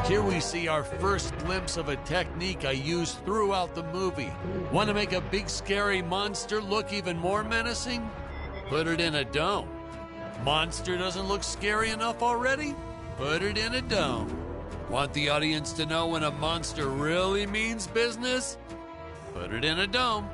Here we see our first glimpse of a technique I used throughout the movie. Want to make a big scary monster look even more menacing? Put it in a dome. Monster doesn't look scary enough already? Put it in a dome. Want the audience to know when a monster really means business? Put it in a dome.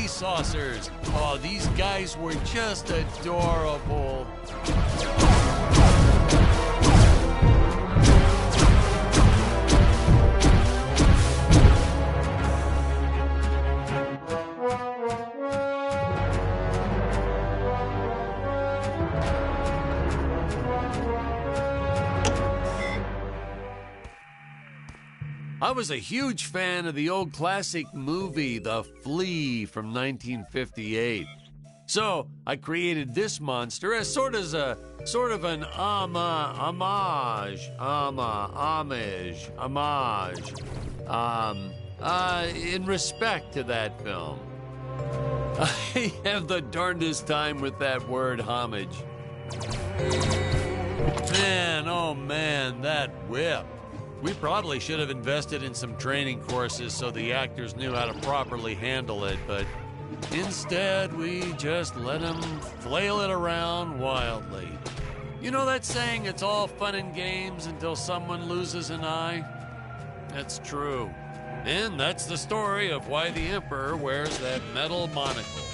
Saucers. Oh, these guys were just adorable. I was a huge fan of the old classic movie, The Flea from 1958. So I created this monster as sort of an homage in respect to that film. I have the darndest time with that word homage. Man, oh man, that whip. We probably should have invested in some training courses so the actors knew how to properly handle it, but instead we just let them flail it around wildly. You know that saying, it's all fun and games until someone loses an eye? That's true. And that's the story of why the Emperor wears that metal monocle.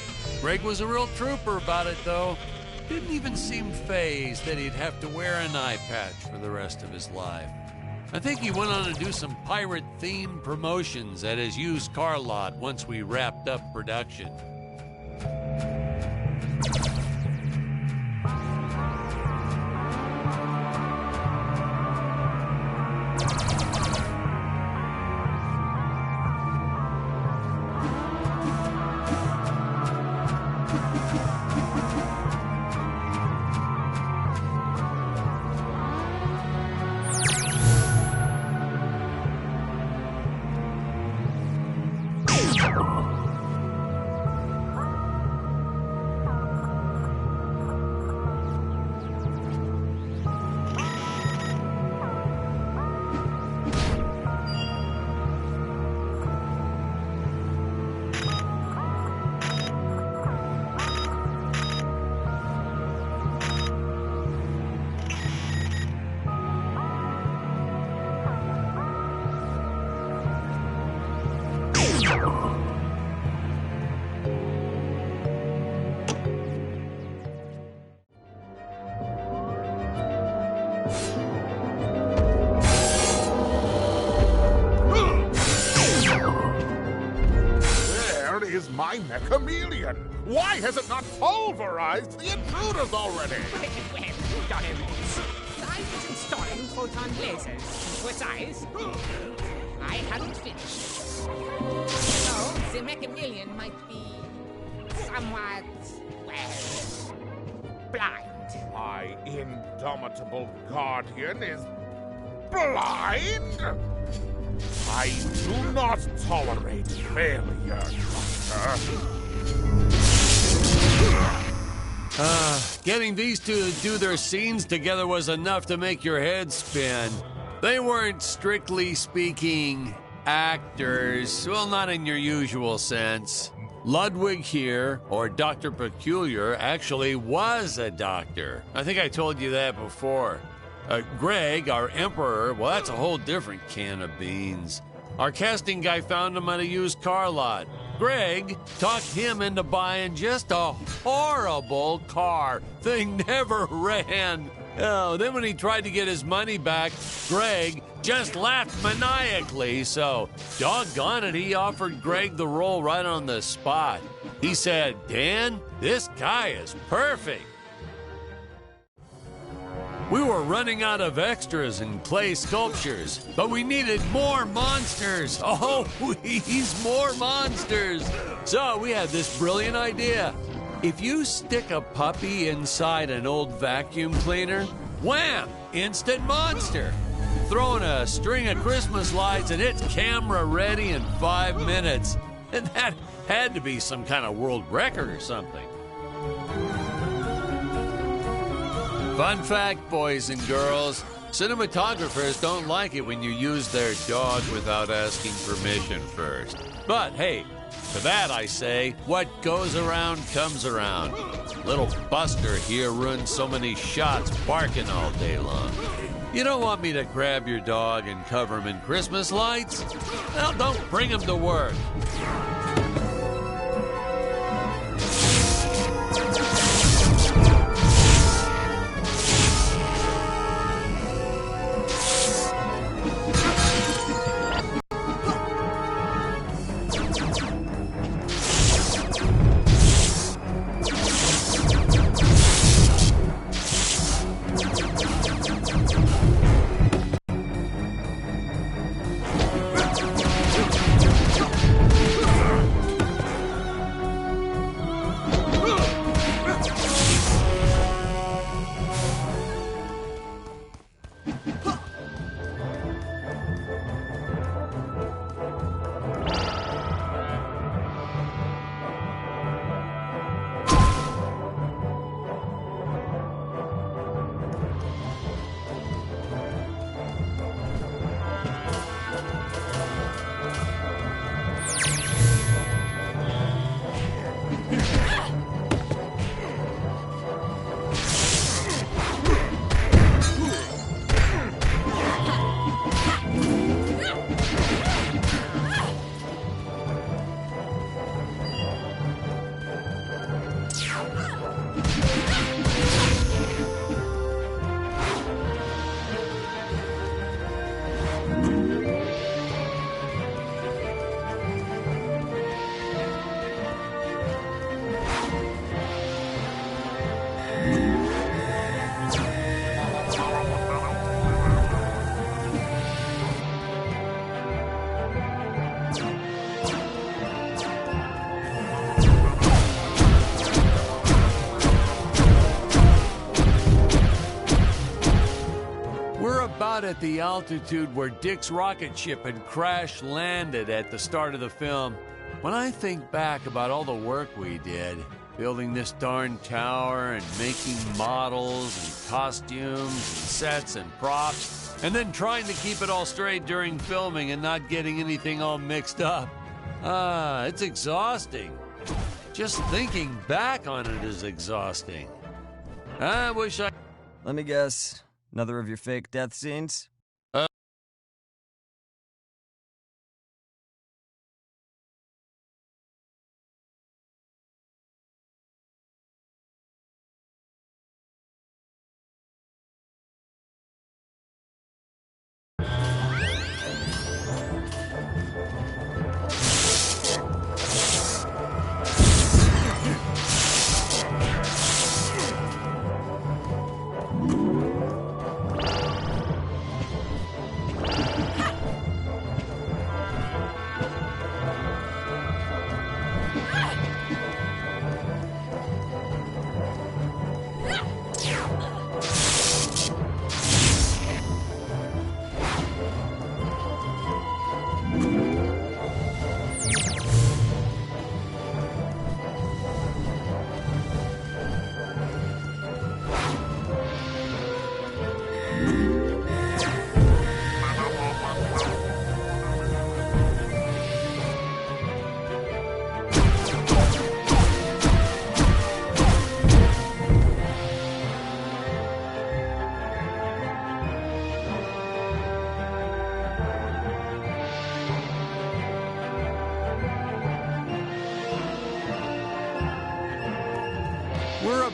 Greg was a real trooper about it, though. Didn't even seem fazed that he'd have to wear an eye patch for the rest of his life. I think he went on to do some pirate-themed promotions at his used car lot once we wrapped up production. Where is my mechameleon? Why has it not pulverized the intruders already? Well, Donovan, I was installing photon lasers. Precise. I hadn't finished. So, the mechameleon might be somewhat, well, blind. My indomitable guardian is blind? I do not tolerate failure, Doctor. Getting these two to do their scenes together was enough to make your head spin. They weren't, strictly speaking, actors. Well, not in your usual sense. Ludwig here, or Dr. Peculiar, actually was a doctor. I think I told you that before. Greg, our emperor, well, that's a whole different can of beans. Our casting guy found him at a used car lot. Greg talked him into buying just a horrible car. Thing never ran. Oh, then when he tried to get his money back, Greg just laughed maniacally. So, doggone it, he offered Greg the role right on the spot. He said, "Dan, this guy is perfect." We were running out of extras and clay sculptures, but we needed more monsters. Oh, please, more monsters. So we had this brilliant idea. If you stick a puppy inside an old vacuum cleaner, wham, instant monster. Throw in a string of Christmas lights and it's camera ready in 5 minutes. And that had to be some kind of world record or something. Fun fact, boys and girls, cinematographers don't like it when you use their dog without asking permission first. But hey, to that I say, what goes around comes around. Little Buster here ruined so many shots barking all day long. You don't want me to grab your dog and cover him in Christmas lights? Well, don't bring him to work. At the altitude where Dick's rocket ship had crash landed at the start of the film. When I think back about all the work we did, building this darn tower and making models and costumes and sets and props, and then trying to keep it all straight during filming and not getting anything all mixed up. It's exhausting. Just thinking back on it is exhausting. I wish I... Let me guess. Another of your fake death scenes?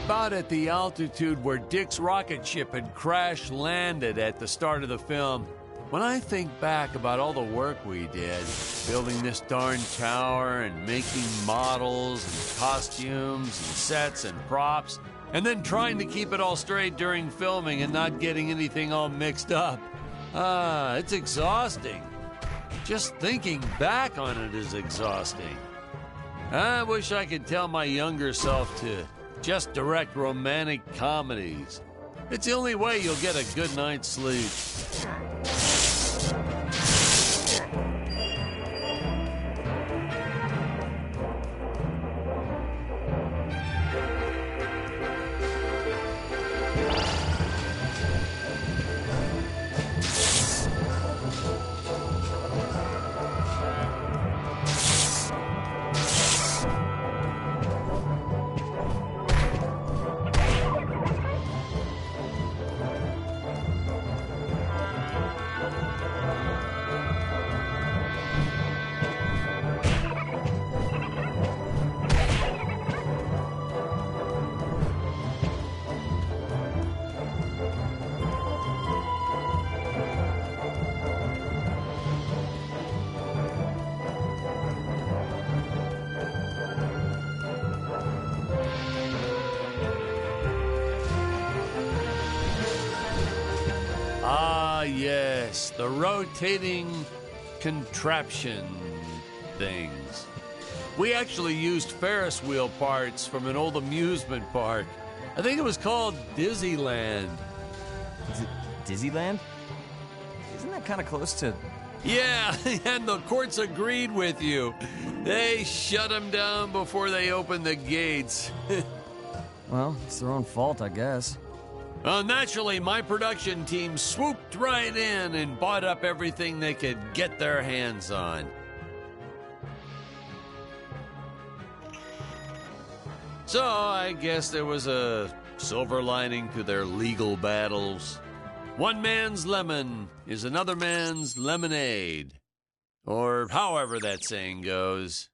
about at the altitude where Dick's rocket ship had crash landed at the start of the film. When I think back about all the work we did, building this darn tower and making models and costumes and sets and props, and then trying to keep it all straight during filming and not getting anything all mixed up. It's exhausting. Just thinking back on it is exhausting. I wish I could tell my younger self to just direct romantic comedies. It's the only way you'll get a good night's sleep. Yes, the rotating contraption things. We actually used Ferris wheel parts from an old amusement park. I think it was called Disneyland. Is it Disneyland? Isn't that kind of close to... Yeah, and the courts agreed with you. They shut them down before they opened the gates. Well, it's their own fault, I guess. Well, naturally, my production team swooped right in and bought up everything they could get their hands on. So, I guess there was a silver lining to their legal battles. One man's lemon is another man's lemonade. Or however that saying goes.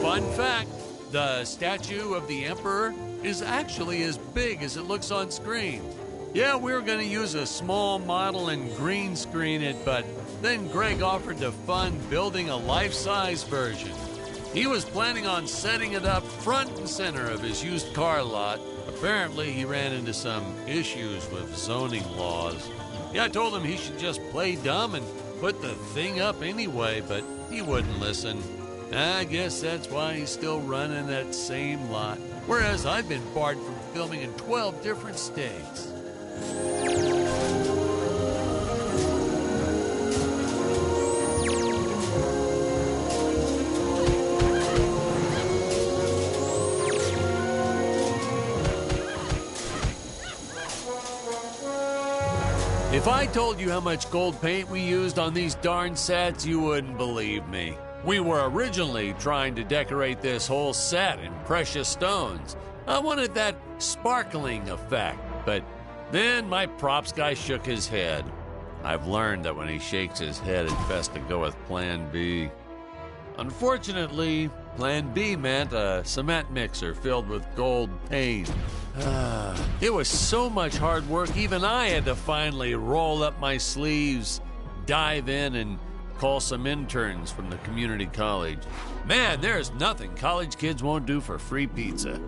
Fun fact, the statue of the Emperor is actually as big as it looks on screen. Yeah, we were going to use a small model and green screen it, but then Greg offered to fund building a life-size version. He was planning on setting it up front and center of his used car lot. Apparently, he ran into some issues with zoning laws. Yeah, I told him he should just play dumb and put the thing up anyway, but he wouldn't listen. I guess that's why he's still running that same lot, whereas I've been barred from filming in 12 different states. If I told you how much gold paint we used on these darn sets, you wouldn't believe me. We were originally trying to decorate this whole set in precious stones. I wanted that sparkling effect, but then my props guy shook his head. I've learned that when he shakes his head, it's best to go with Plan B. Unfortunately, Plan B meant a cement mixer filled with gold paint. It was so much hard work, even I had to finally roll up my sleeves, dive in, and call some interns from the community college. Man, there's nothing college kids won't do for free pizza.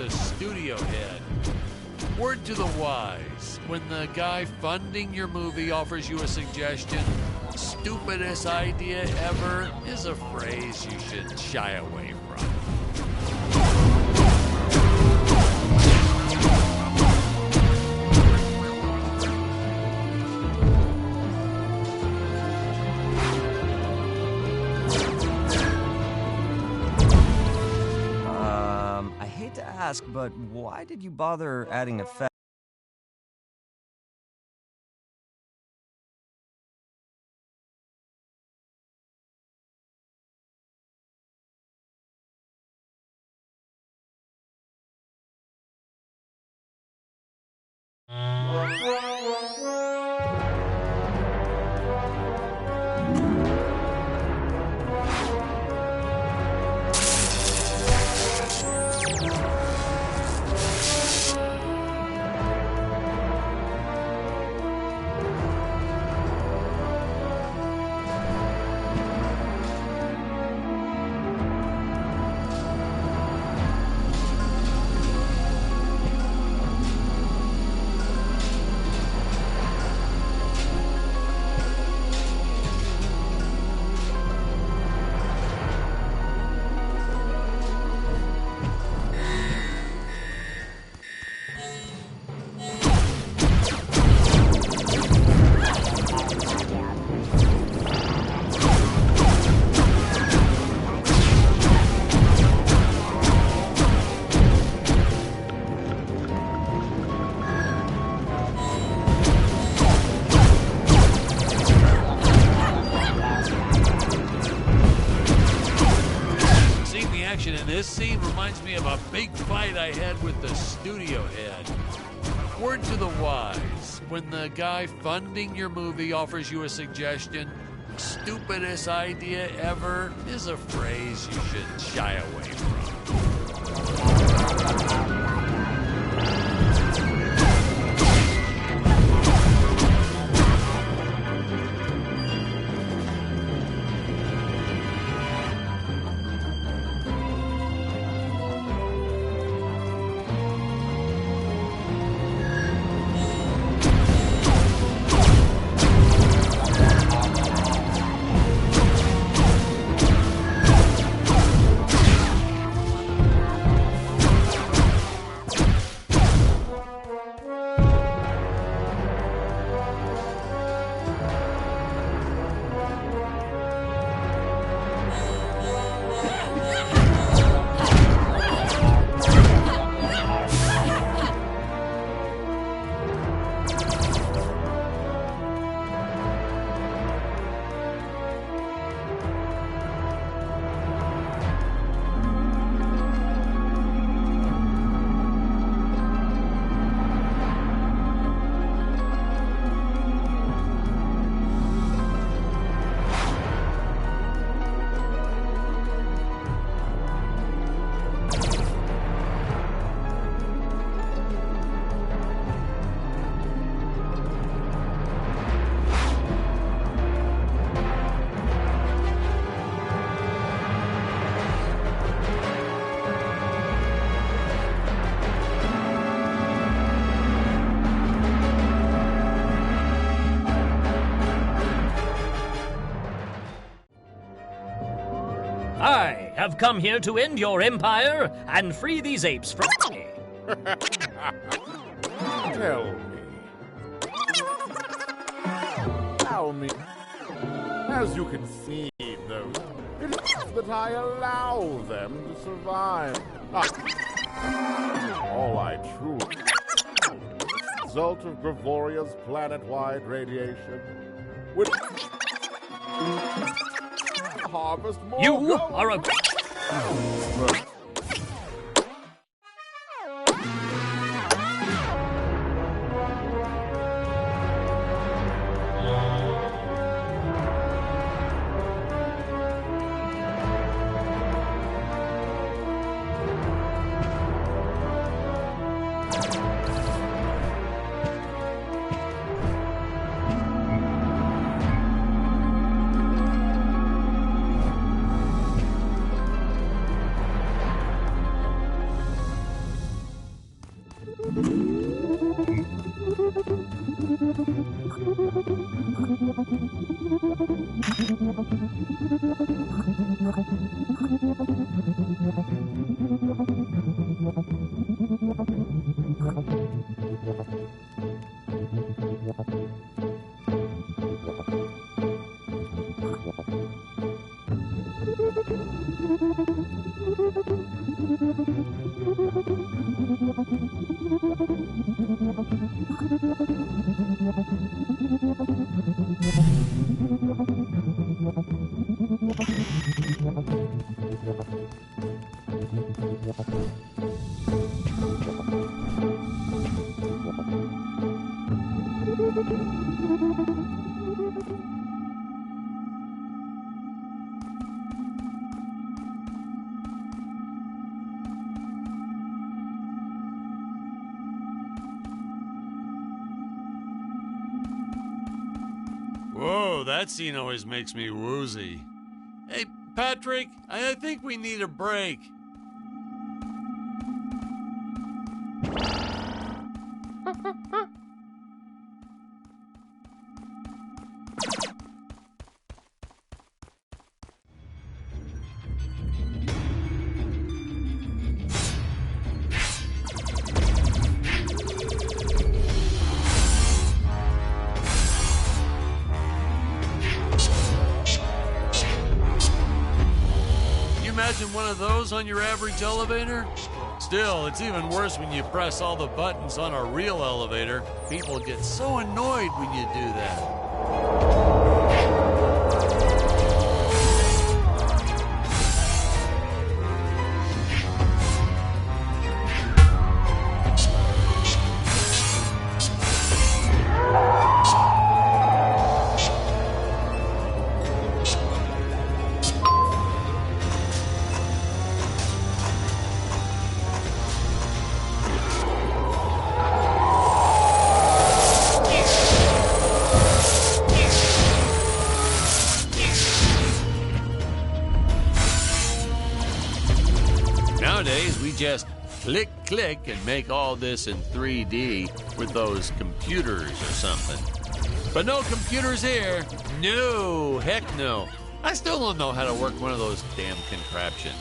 the studio head. Word to the wise, when the guy funding your movie offers you a suggestion, stupidest idea ever is a phrase you should shy away from. I hate to ask, but why did you bother adding effects? This scene reminds me of a big fight I had with the studio head. Word to the wise, when the guy funding your movie offers you a suggestion, stupidest idea ever is a phrase you should shy away from. I have come here to end your empire and free these apes from me. Tell me. As you can see, though, it is that I allow them to survive. All I truly result of Gregoria's planet-wide radiation would harvest more. You gold. are a... Oh, that scene always makes me woozy. Hey, Patrick, I think we need a break. Imagine one of those on your average elevator? Still, it's even worse when you press all the buttons on a real elevator. People get so annoyed when you do that. Nowadays, we just click, click, and make all this in 3D with those computers or something. But no computers here. No, heck no. I still don't know how to work one of those damn contraptions.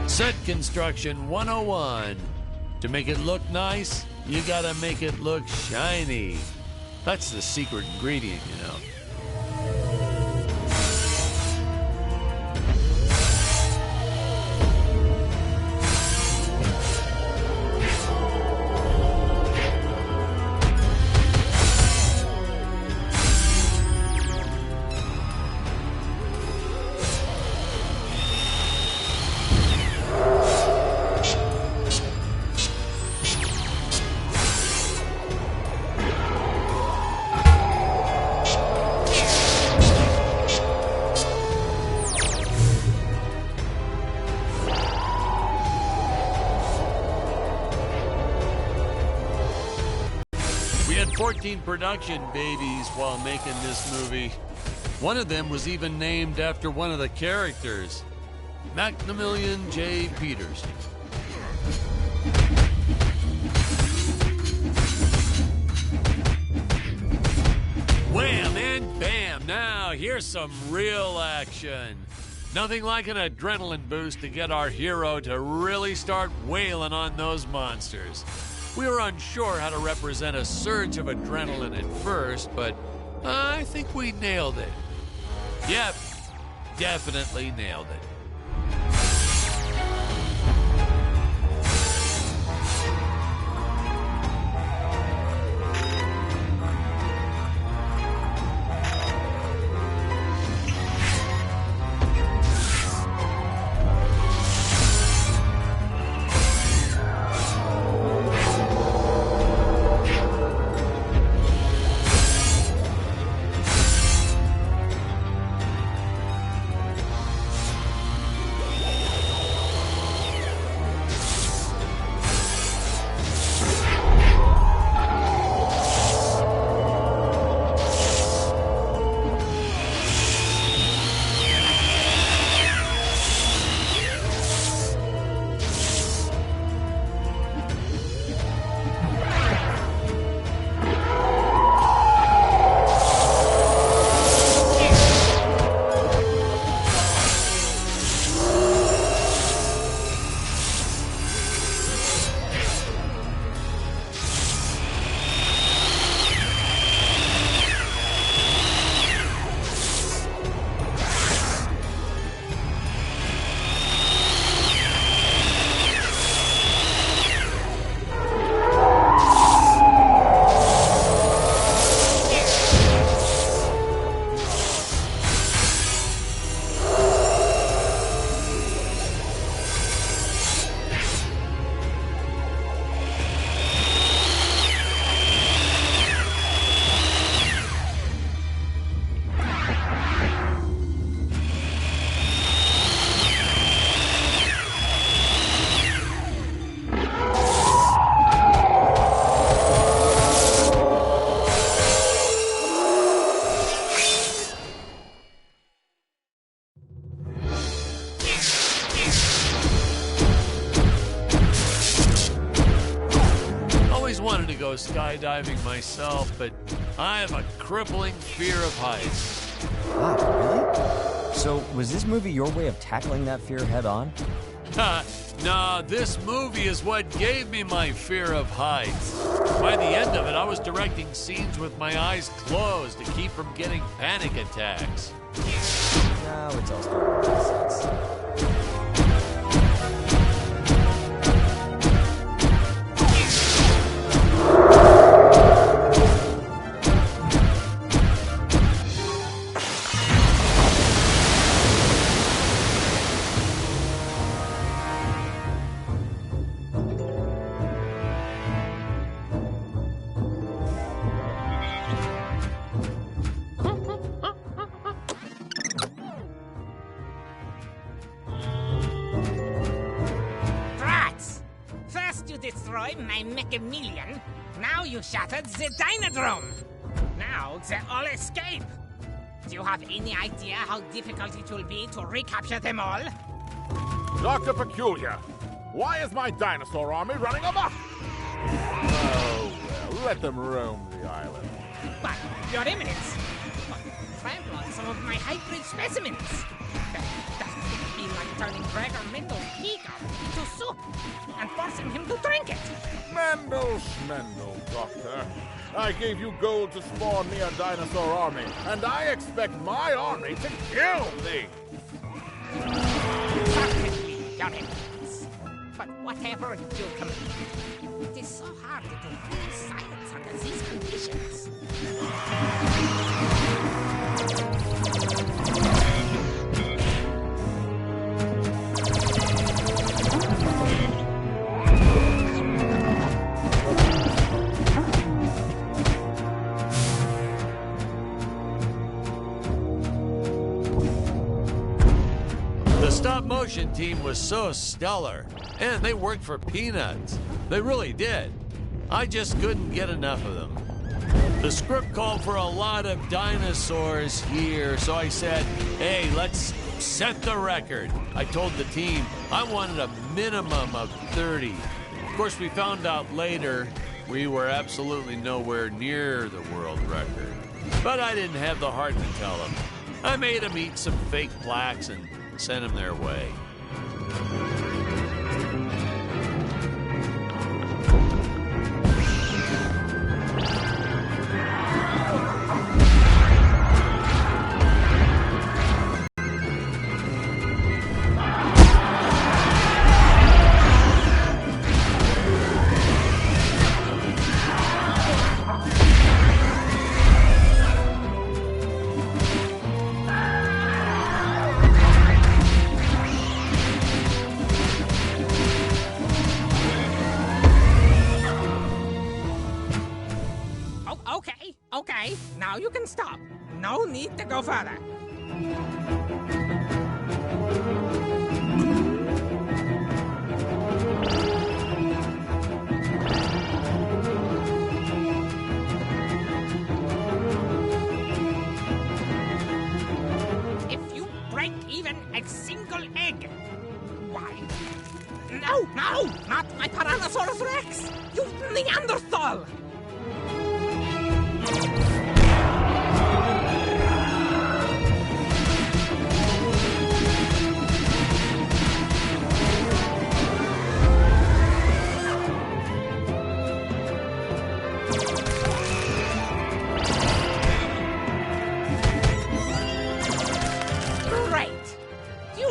Set construction 101. To make it look nice, you gotta make it look shiny. That's the secret ingredient, you know. We had 14 production babies while making this movie. One of them was even named after one of the characters, Maximilian J. Peters. Wham and bam! Now, here's some real action. Nothing like an adrenaline boost to get our hero to really start wailing on those monsters. We were unsure how to represent a surge of adrenaline at first, but I think we nailed it. Yep, definitely nailed it. go skydiving myself, but I have a crippling fear of heights. Wow, really? So, was this movie your way of tackling that fear head on? Nah, this movie is what gave me my fear of heights. By the end of it, I was directing scenes with my eyes closed to keep from getting panic attacks. Now it's all starting to make sense. Destroyed my Mechameleon. Now you shattered the Dynodrome. Now they all escape. Do you have any idea how difficult it will be to recapture them all? Dr. Peculiar, why is my dinosaur army running amok? Oh, well, let them roam the island. But, Your Eminence, trample on some of my hybrid specimens. Doesn't it feel like turning Gregor Mendel's peacock into soup and forcing him to drink it? Mendel Schmendel, Doctor. I gave you gold to spawn me a dinosaur army, and I expect my army to kill thee. Certainly, Your Eminence. But whatever you command, it is so hard to hold silence under these conditions. The stop-motion team was so stellar, and they worked for peanuts. They really did. I just couldn't get enough of them. The script called for a lot of dinosaurs here, so I said, hey, let's set the record. I told the team I wanted a minimum of 30. Of course, we found out later we were absolutely nowhere near the world record. But I didn't have the heart to tell them. I made them eat some fake plaques and sent them their way. Okay, now you can stop. No need to go further. If you break even a single egg, why? No, not my Tyrannosaurus Rex! You Neanderthal!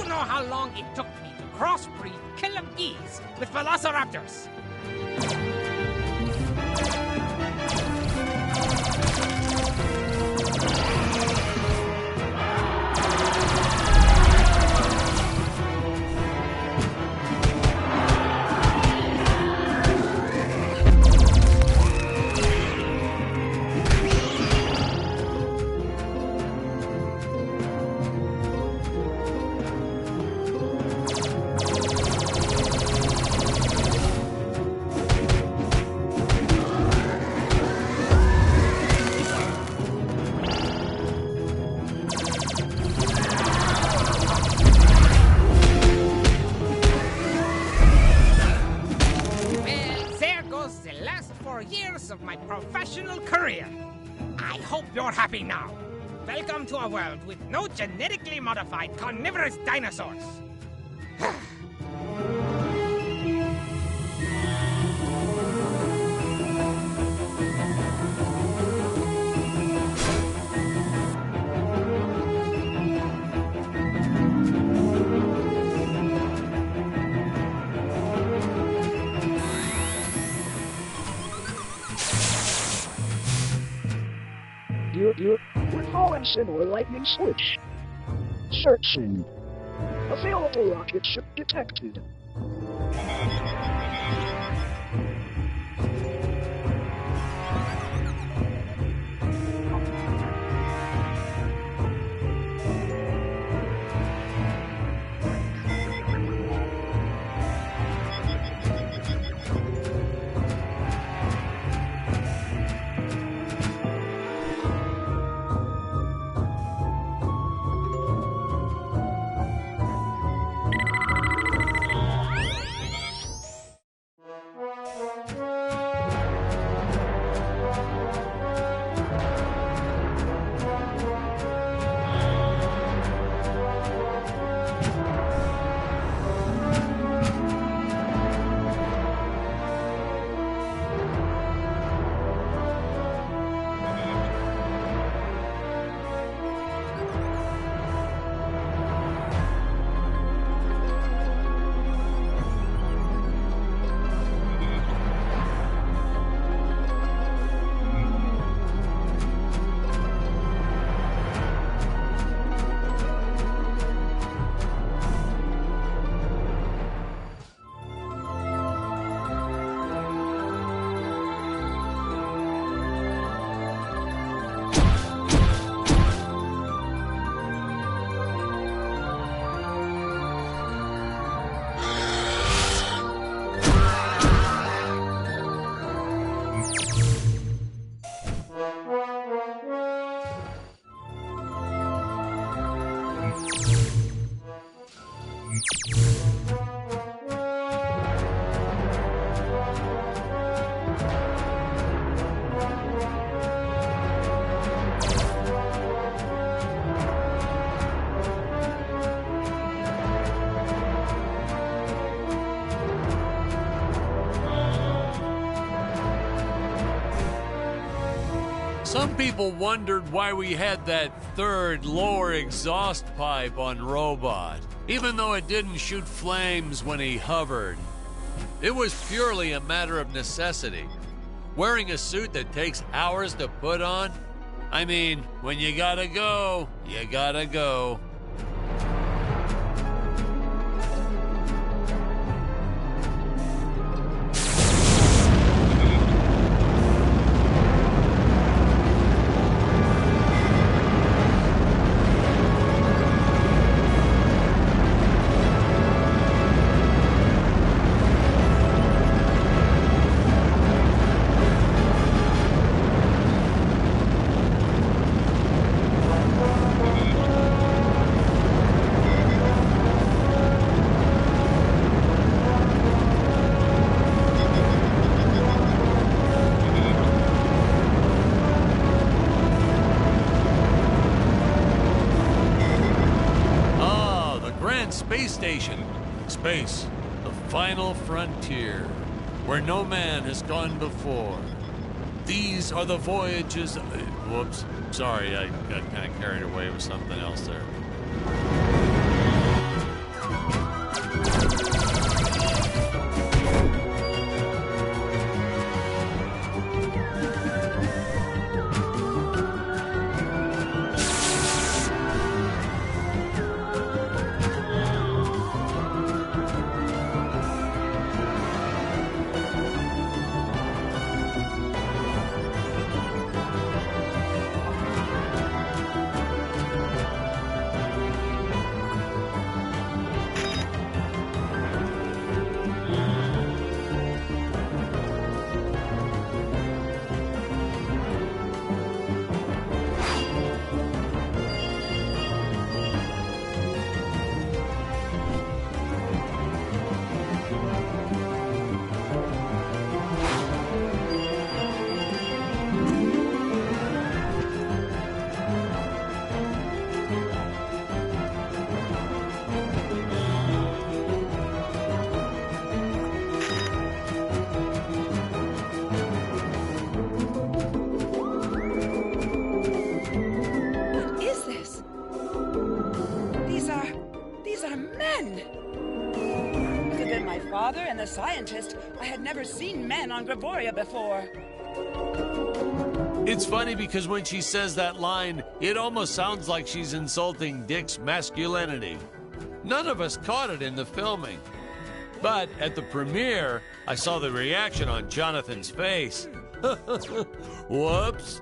How long it took me to crossbreed killer bees with velociraptors. the last 4 years of my professional career. I hope you're happy now. Welcome to a world with no genetically modified carnivorous dinosaurs. We're following similar lightning switch. Searching. Available rocket ship detected. Some people wondered why we had that third lower exhaust pipe on Robot, even though it didn't shoot flames when he hovered. It was purely a matter of necessity. Wearing a suit that takes hours to put on? I mean, when you gotta go, you gotta go. Space station. Space, the final frontier, where no man has gone before. These are the voyages. Whoops, sorry, I got kind of carried away with something else there. mother and the scientist, I had never seen men on Gravoria before. It's funny because when she says that line, it almost sounds like she's insulting Dick's masculinity. None of us caught it in the filming. But at the premiere, I saw the reaction on Jonathan's face. Whoops.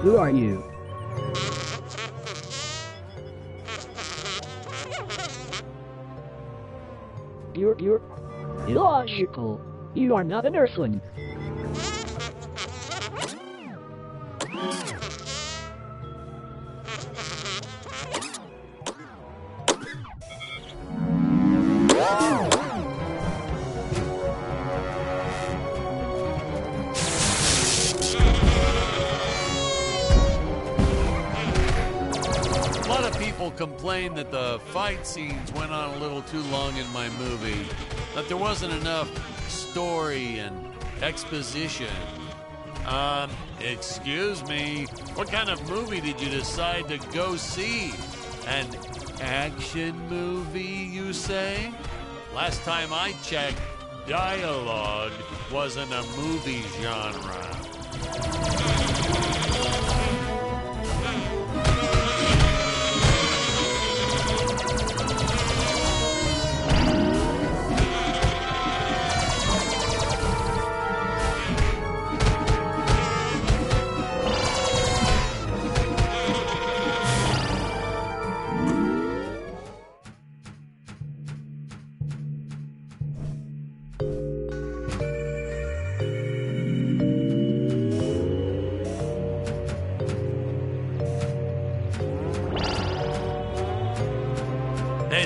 Who are you? You're illogical. You are not an Earthling. Complained that the fight scenes went on a little too long in my movie, that there wasn't enough story and exposition. Excuse me, what kind of movie did you decide to go see? An action movie, you say? Last time I checked, dialogue wasn't a movie genre.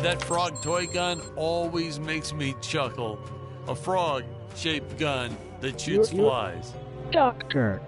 That frog toy gun always makes me chuckle. A frog-shaped gun that shoots flies. Doctor.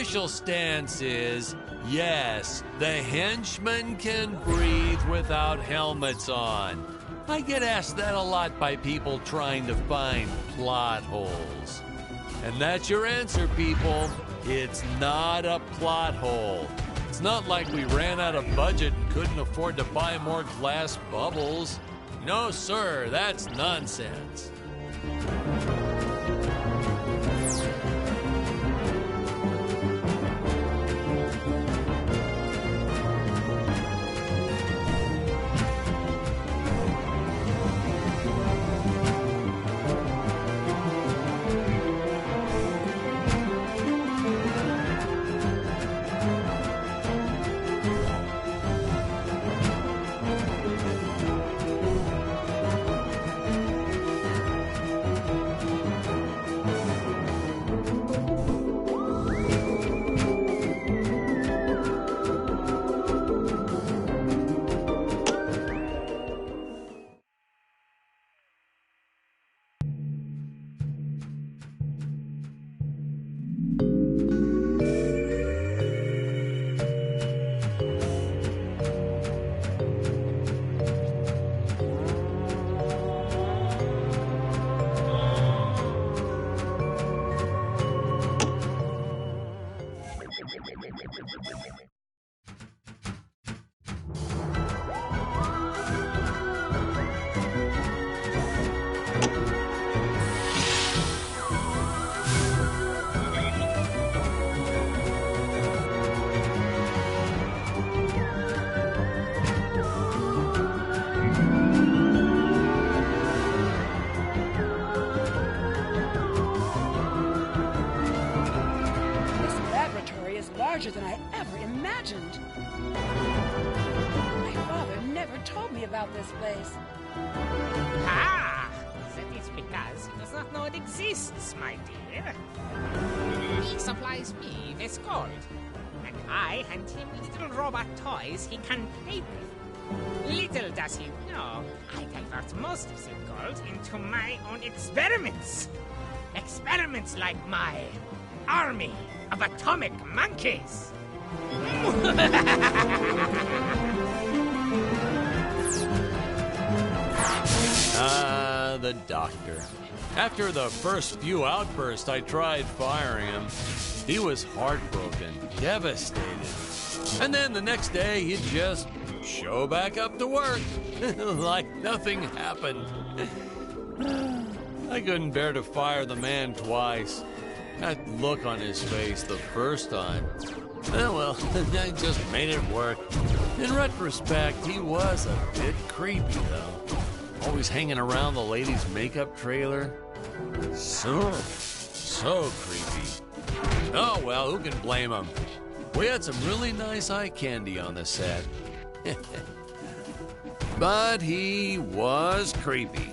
official stance is, yes, the henchmen can breathe without helmets on. I get asked that a lot by people trying to find plot holes. And that's your answer, people. It's not a plot hole. It's not like we ran out of budget and couldn't afford to buy more glass bubbles. No, sir, that's nonsense. Larger than I ever imagined. My father never told me about this place. Ah! That is because he does not know it exists, my dear. He supplies me with gold, and I hand him little robot toys he can play with. Little does he know, I divert most of the gold into my own experiments. Experiments like my army of atomic monkeys. The doctor. After the first few outbursts, I tried firing him. He was heartbroken, devastated. And then the next day, he'd just show back up to work, like nothing happened. I couldn't bear to fire the man twice. That look on his face the first time. Well, I just made it work. In retrospect, he was a bit creepy, though. Always hanging around the ladies' makeup trailer. So creepy. Oh, well, who can blame him? We had some really nice eye candy on the set. But he was creepy.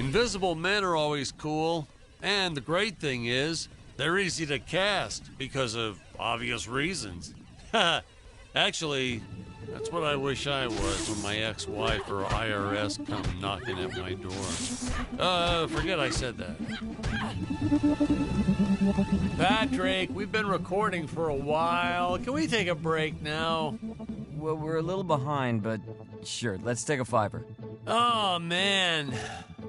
Invisible men are always cool, and the great thing is, they're easy to cast because of obvious reasons. Actually, that's what I wish I was when my ex-wife or IRS come knocking at my door. Forget I said that. Patrick, we've been recording for a while. Can we take a break now? Well, we're a little behind, but sure, let's take a fiver. Oh, man.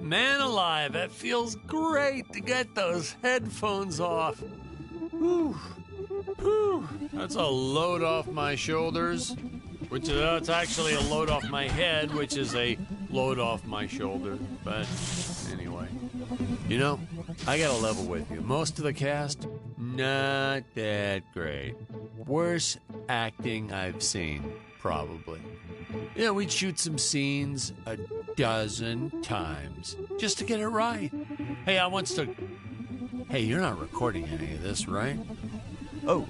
Man alive, that feels great to get those headphones off. Whew. Whew. That's a load off my shoulders, which is, it's actually a load off my head, which is a load off my shoulder. But anyway, you know, I gotta level with you. Most of the cast, not that great. Worst acting I've seen, probably. Yeah, we'd shoot some scenes a dozen times just to get it right. Hey, Hey, you're not recording any of this, right? Oh,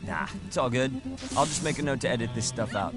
nah, it's all good. I'll just make a note to edit this stuff out.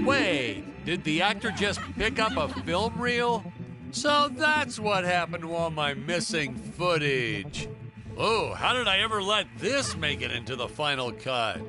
Wait, did the actor just pick up a film reel? So that's what happened to all my missing footage. Oh, how did I ever let this make it into the final cut?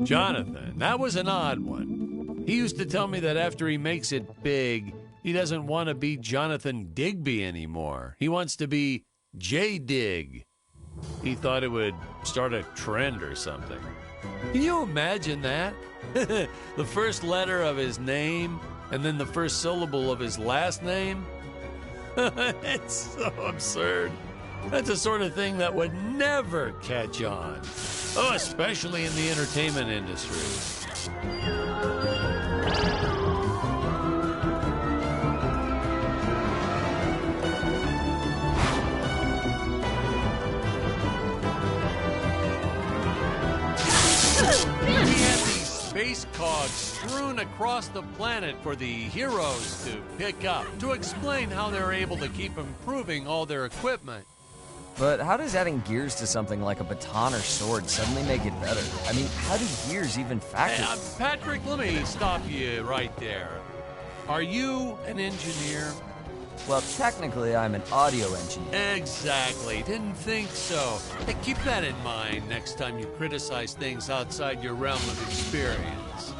Jonathan, that was an odd one. He used to tell me that after he makes it big, he doesn't want to be Jonathan Digby anymore. He wants to be J. Dig. He thought it would start a trend or something. Can you imagine that? The first letter of his name and then the first syllable of his last name? It's so absurd. That's the sort of thing that would never catch on. Oh, especially in the entertainment industry. We had these space cogs strewn across the planet for the heroes to pick up, to explain how they're able to keep improving all their equipment. But how does adding gears to something like a baton or sword suddenly make it better? I mean, how do gears even factor? Hey, Patrick, let me stop you right there. Are you an engineer? Well, technically, I'm an audio engineer. Exactly. Didn't think so. Hey, keep that in mind next time you criticize things outside your realm of experience.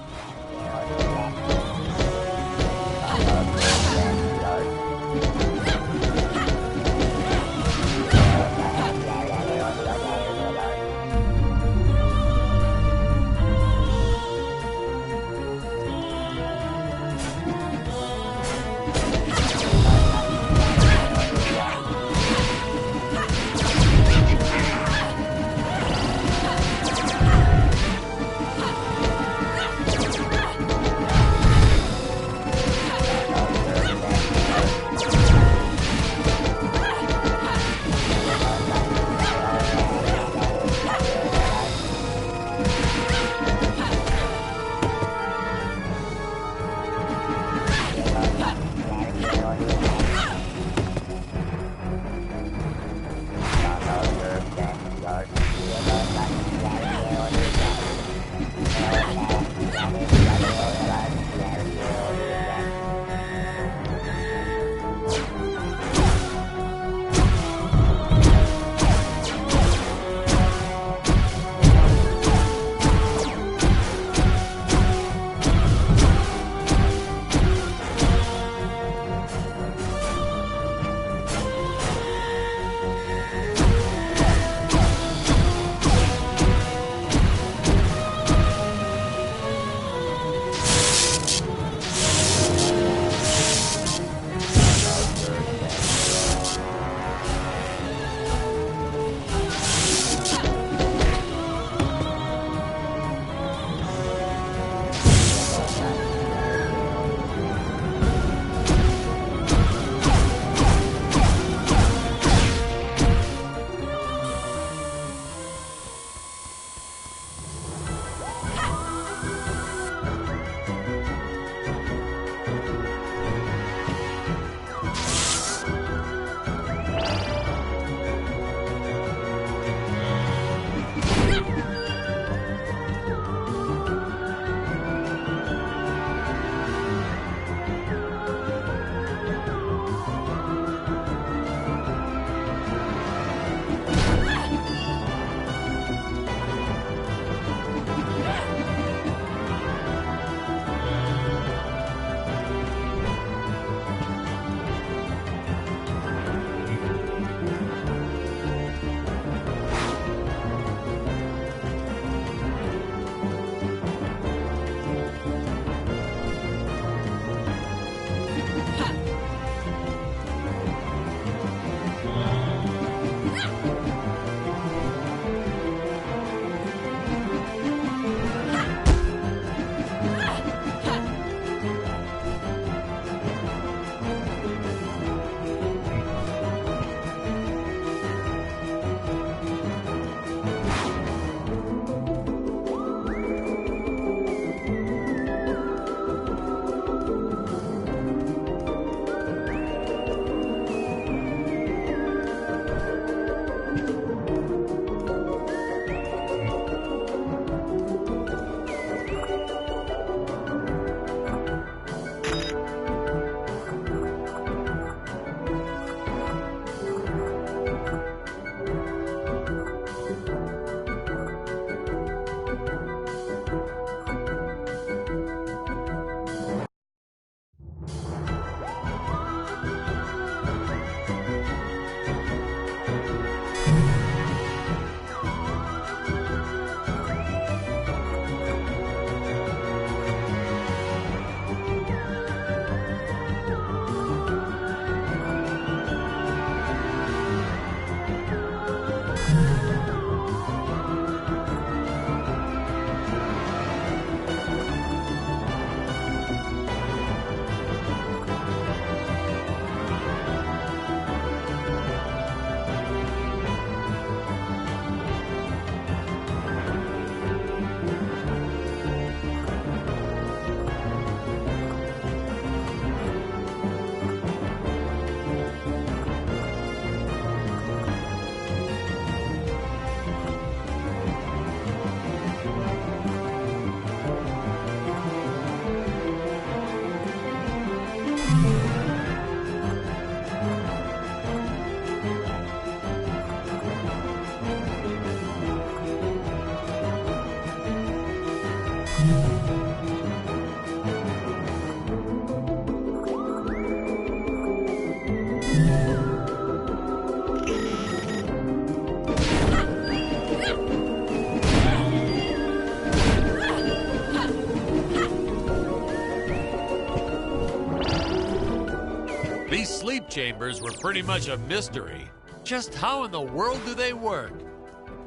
chambers were pretty much a mystery. Just how in the world do they work?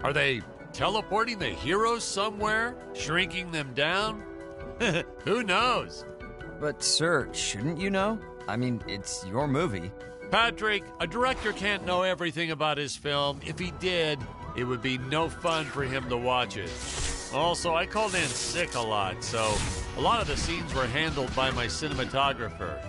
Are they teleporting the heroes somewhere? Shrinking them down? Who knows? But, sir, shouldn't you know? I mean, it's your movie. Patrick, a director can't know everything about his film. If he did, it would be no fun for him to watch it. Also, I called in sick a lot, so a lot of the scenes were handled by my cinematographer.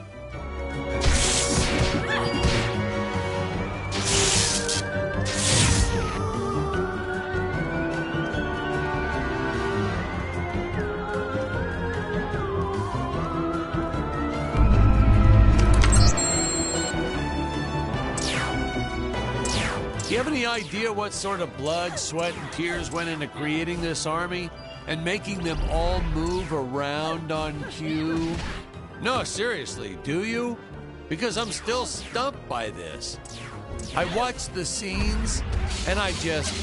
Do you have any idea what sort of blood, sweat, and tears went into creating this army and making them all move around on cue? No, seriously, do you? Because I'm still stumped by this. I watched the scenes and I just,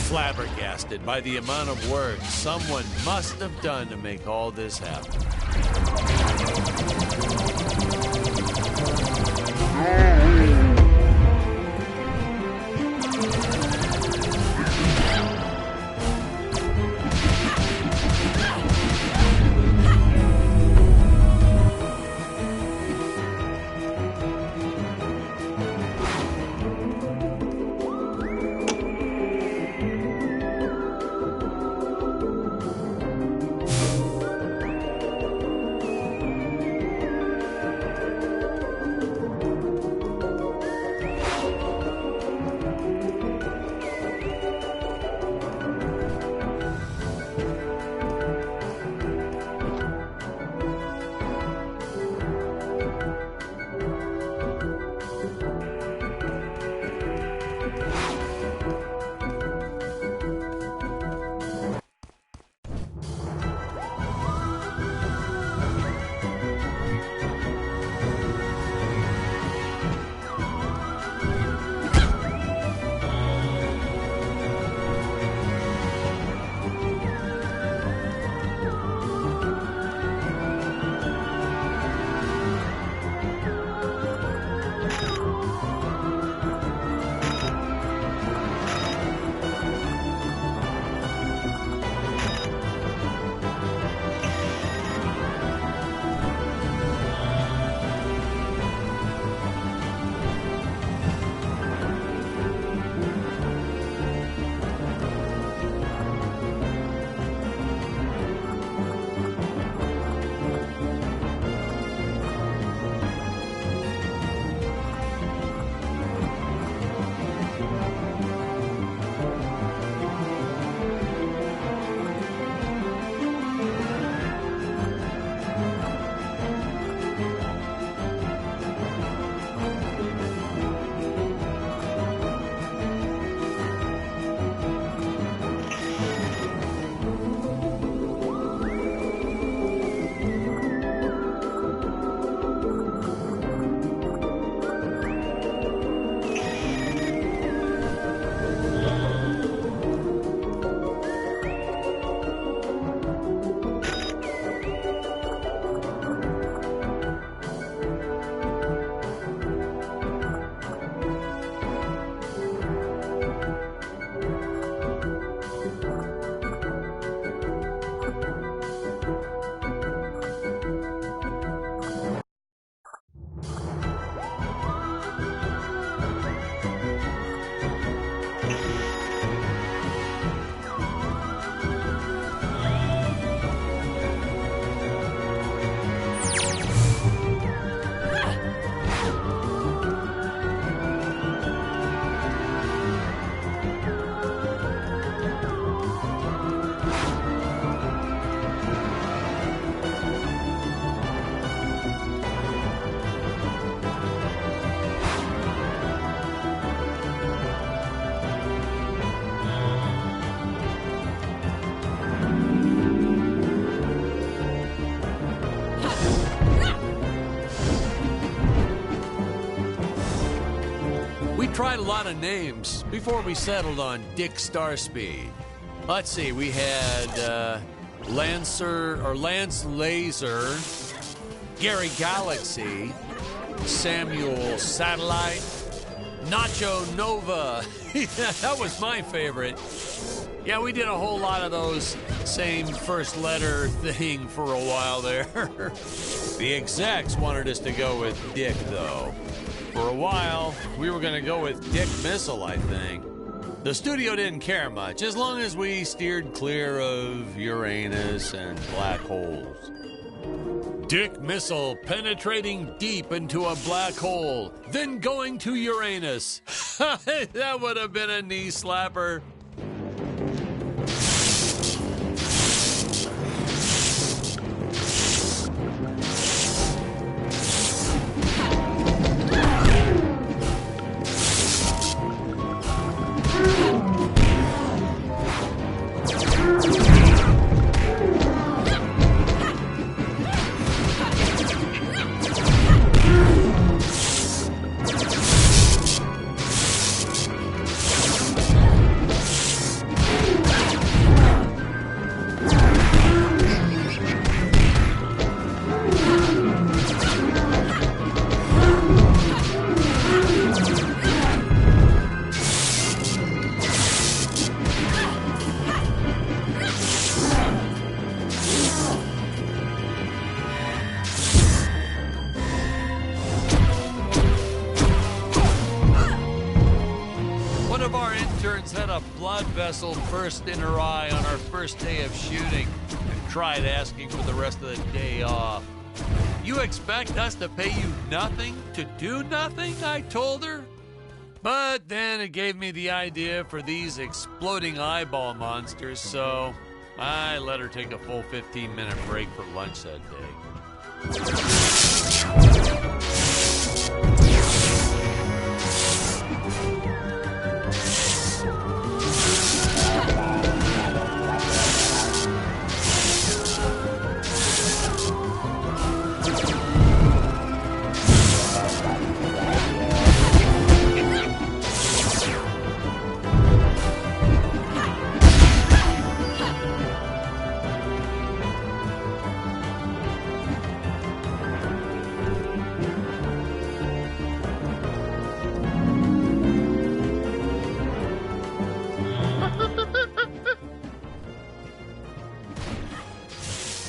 flabbergasted by the amount of work someone must have done to make all this happen. Tried a lot of names before we settled on Dick Starspeed. Let's see, we had Lance Laser, Gary Galaxy, Samuel Satellite, Nacho Nova. Yeah, that was my favorite. Yeah, we did a whole lot of those same first letter thing for a while there. The execs wanted us to go with Dick, though. For a while, we were going to go with Dick Missile, I think. The studio didn't care much, as long as we steered clear of Uranus and black holes. Dick Missile penetrating deep into a black hole, then going to Uranus. That would have been a knee slapper. Had a blood vessel burst in her eye on our first day of shooting and tried asking for the rest of the day off. You expect us to pay you nothing to do nothing? I told her. But then it gave me the idea for these exploding eyeball monsters, so I let her take a full 15-minute break for lunch that day.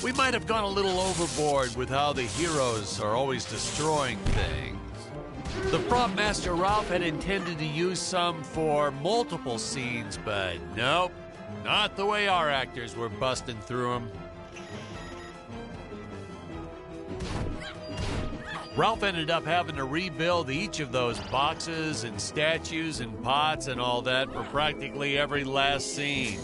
We might have gone a little overboard with how the heroes are always destroying things. The prop master Ralph had intended to use some for multiple scenes, but nope, not the way our actors were busting through them. Ralph ended up having to rebuild each of those boxes and statues and pots and all that for practically every last scene.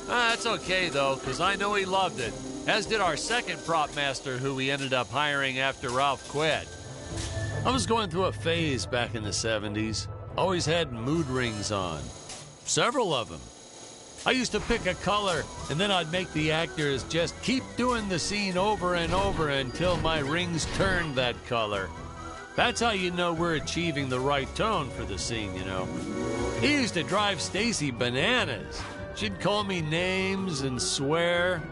That's okay, though, because I know he loved it. As did our second prop master, who we ended up hiring after Ralph quit. I was going through a phase back in the 70s. Always had mood rings on. Several of them. I used to pick a color, and then I'd make the actors just keep doing the scene over and over until my rings turned that color. That's how you know we're achieving the right tone for the scene, you know. He used to drive Stacy bananas. She'd call me names and swear.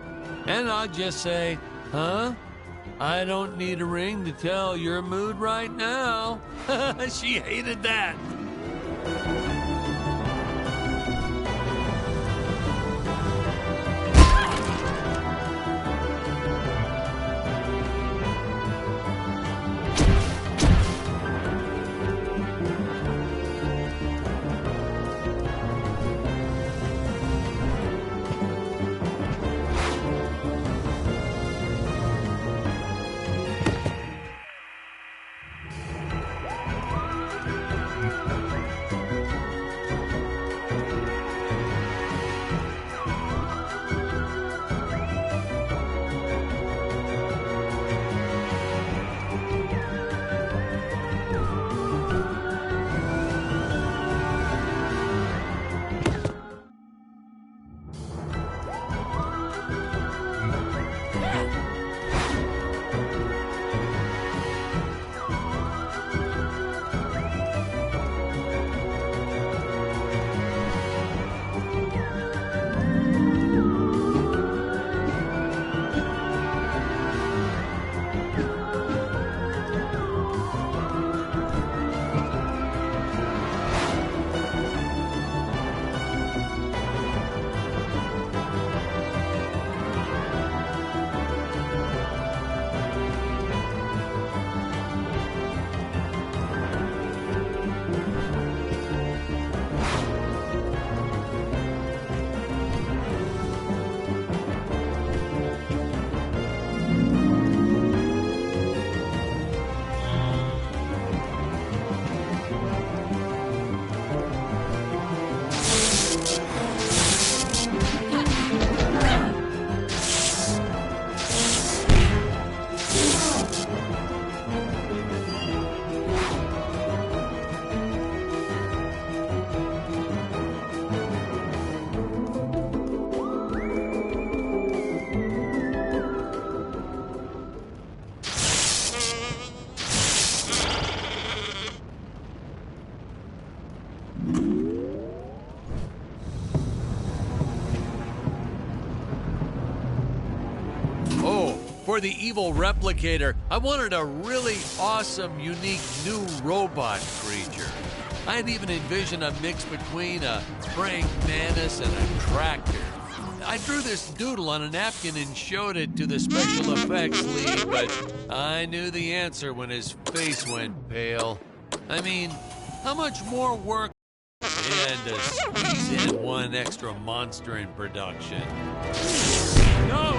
And I'd just say, huh? I don't need a ring to tell your mood right now. She hated that. Oh, for the evil replicator, I wanted a really awesome, unique new robot creature. I had even envisioned a mix between a praying mantis and a tractor. I drew this doodle on a napkin and showed it to the special effects lead, but I knew the answer when his face went pale. I mean, how much more work and to squeeze in one extra monster in production? No!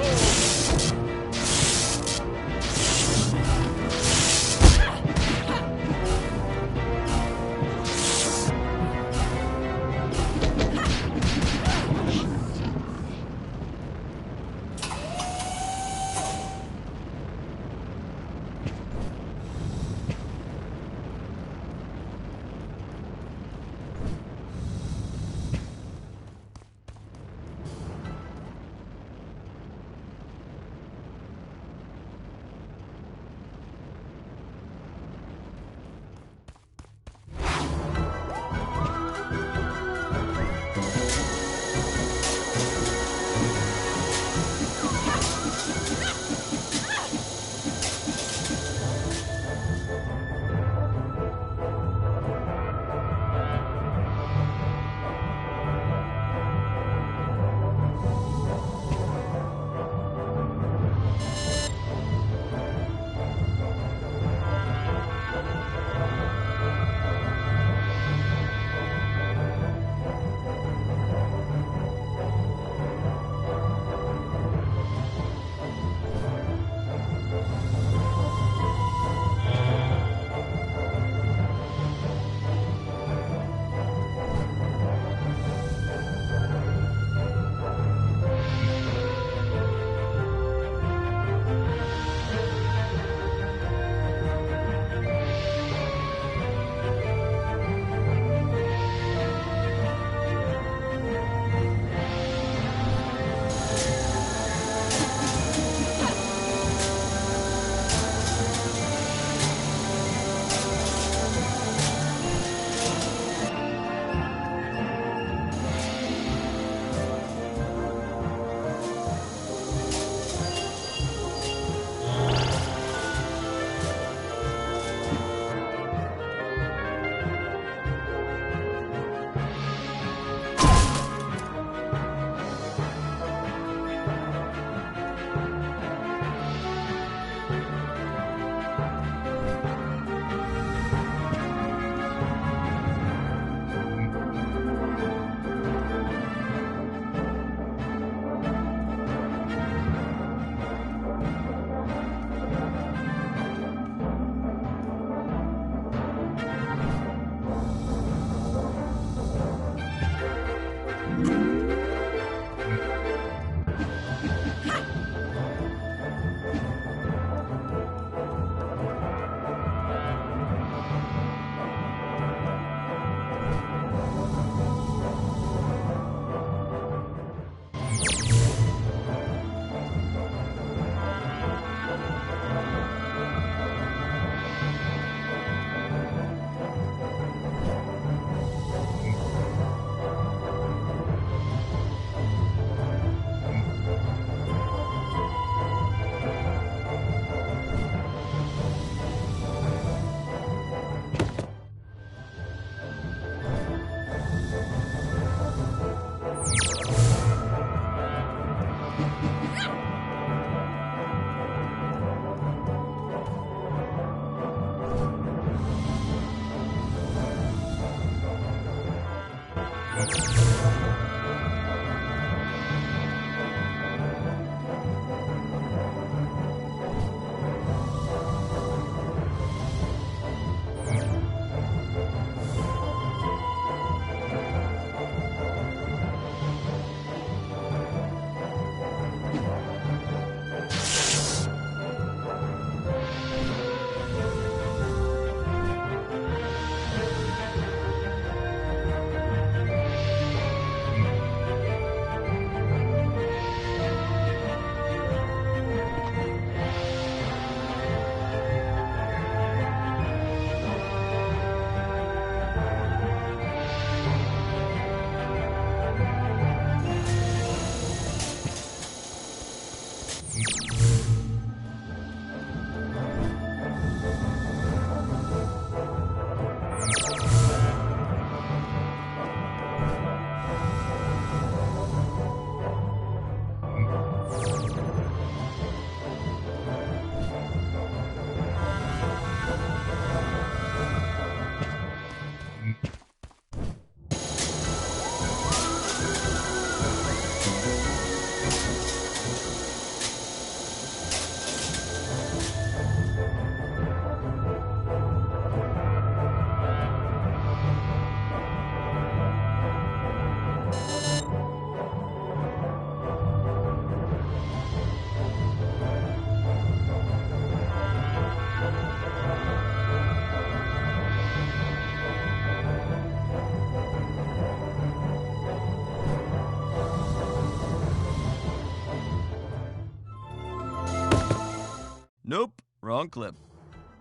Nope, wrong clip.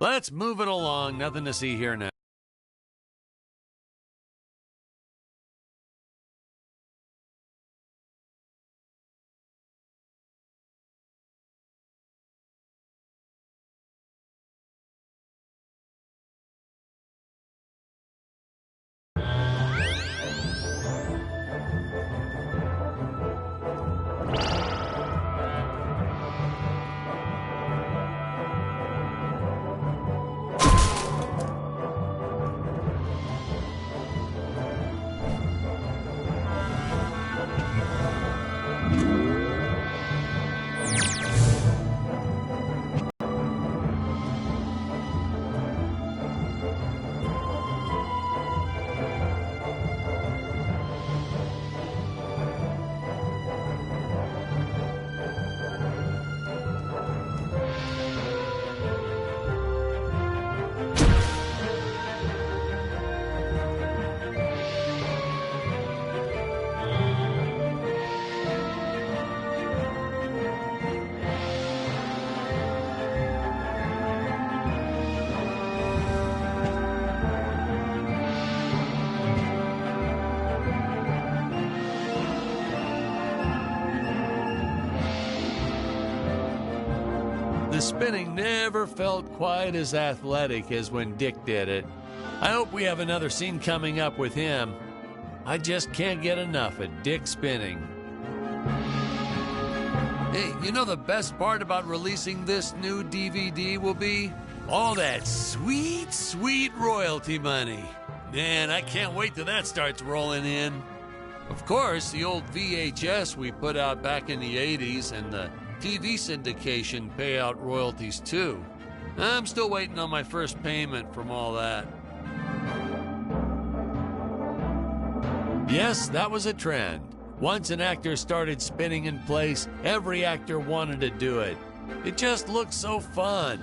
Let's move it along. Nothing to see here now. The spinning never felt quite as athletic as when Dick did it. I hope we have another scene coming up with him. I just can't get enough of Dick spinning. Hey, you know the best part about releasing this new DVD will be? All that sweet, sweet royalty money. Man, I can't wait till that starts rolling in. Of course, the old VHS we put out back in the 80s and the TV syndication pay out royalties too. I'm still waiting on my first payment from all that. Yes, that was a trend. Once an actor started spinning in place, every actor wanted to do it. It just looked so fun.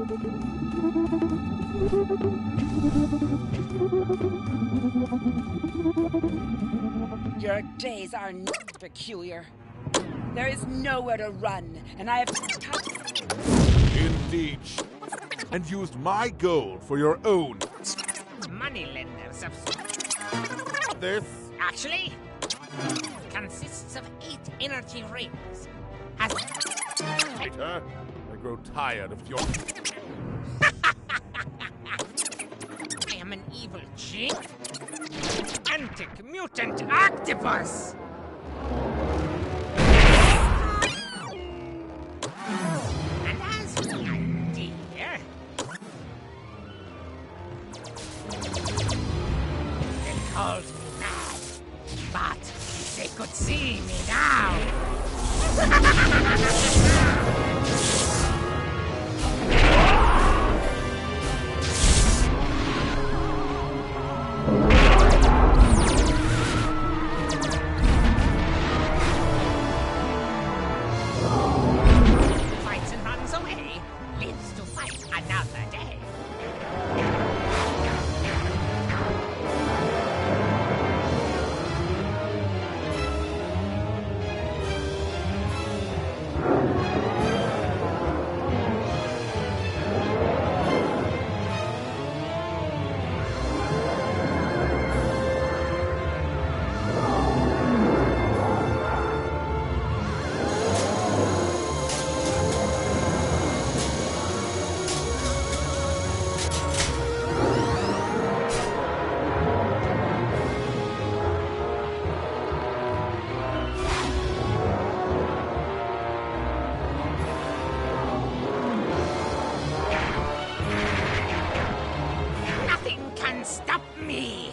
Your days are peculiar. There is nowhere to run, and I have Indeed. And used my gold for your own. Moneylenders of... This Actually, consists of 8 energy rings. Has... later, I grow tired of your. I am an evil chief. Antic mutant octopus. And as for my dear, they called me mad, but if they could see me now. Fights and runs away, lives to fight another day. Nothing can stop me.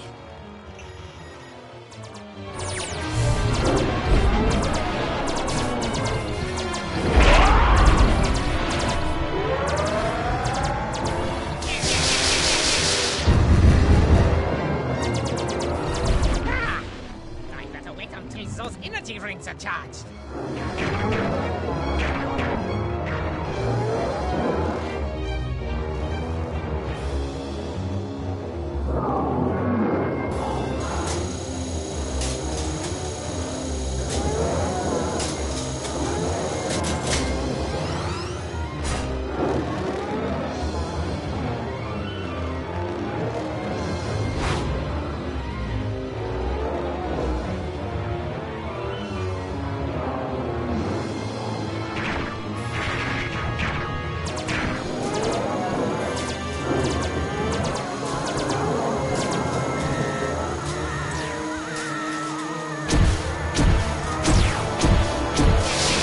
Ah, I better wait until those energy rings are charged.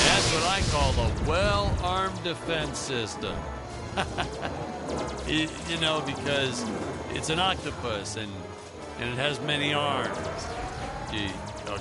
That's what I call a well-armed defense system. You know, because it's an octopus and it has many arms. Gee, oh,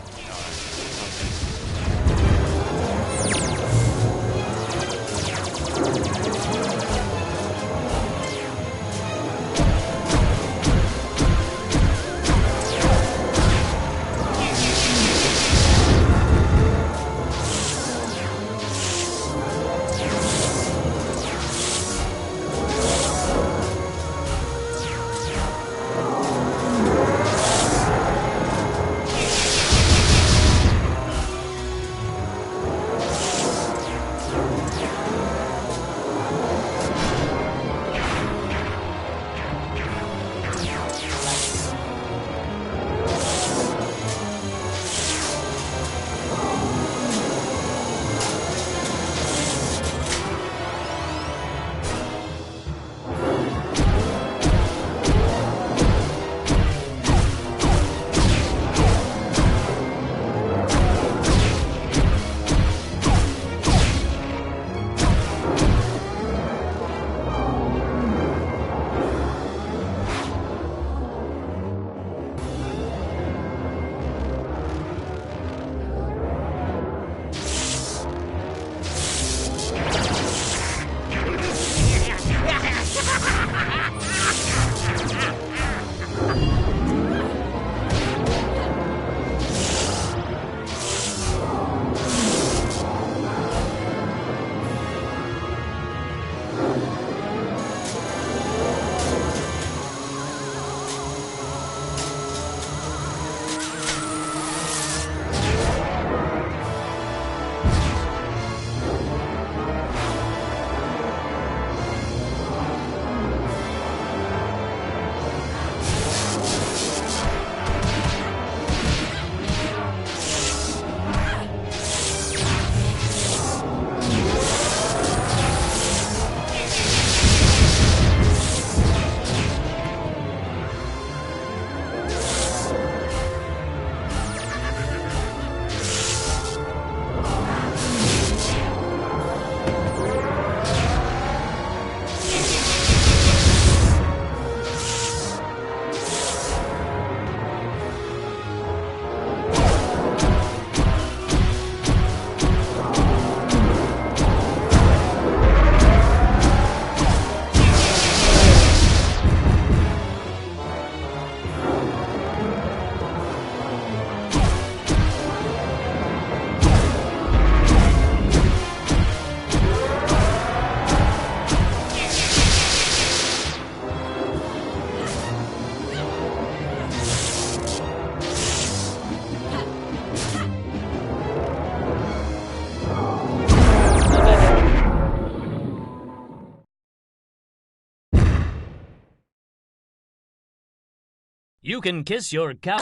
You can kiss your cow.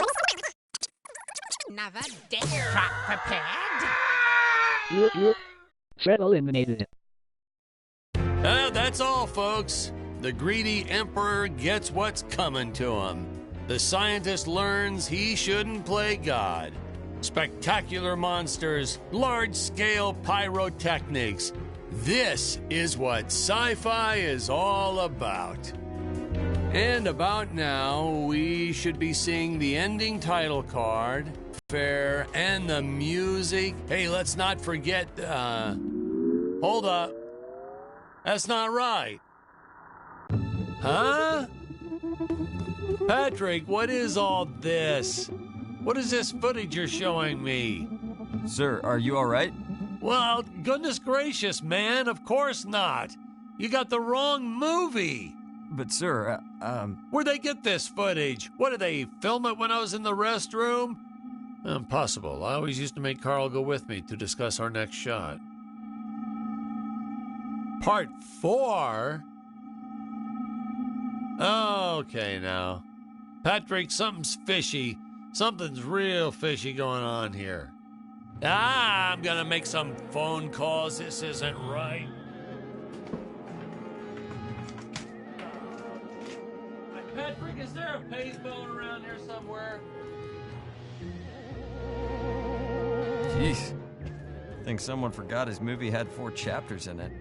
Another death trap prepared. You. Threat eliminated. That's all, folks. The greedy emperor gets what's coming to him. The scientist learns he shouldn't play God. Spectacular monsters, large-scale pyrotechnics. This is what sci-fi is all about. And about now, we should be seeing the ending title card, fair, and the music. Hey, let's not forget, hold up. That's not right. Huh? Patrick, what is all this? What is this footage you're showing me? Sir, are you all right? Well, goodness gracious, man, of course not. You got the wrong movie. But, sir, Where'd they get this footage? What, did they film it when I was in the restroom? Impossible. I always used to make Carl go with me to discuss our next shot. Part 4? Okay, now. Patrick, something's fishy. Something's real fishy going on here. I'm gonna make some phone calls. This isn't right. Patrick, is there a payphone around here somewhere? jeez. I think someone forgot his movie had 4 chapters in it.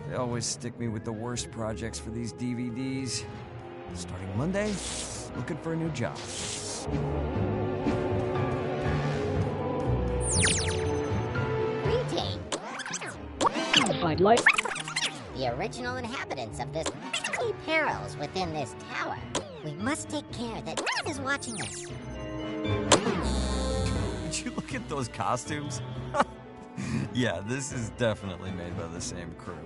They always stick me with the worst projects for these DVDs. Starting Monday, looking for a new job. Greetings. I'd like The original inhabitants of this perils within this tower. We must take care that is watching us. Did you look at those costumes? Yeah, this is definitely made by the same crew.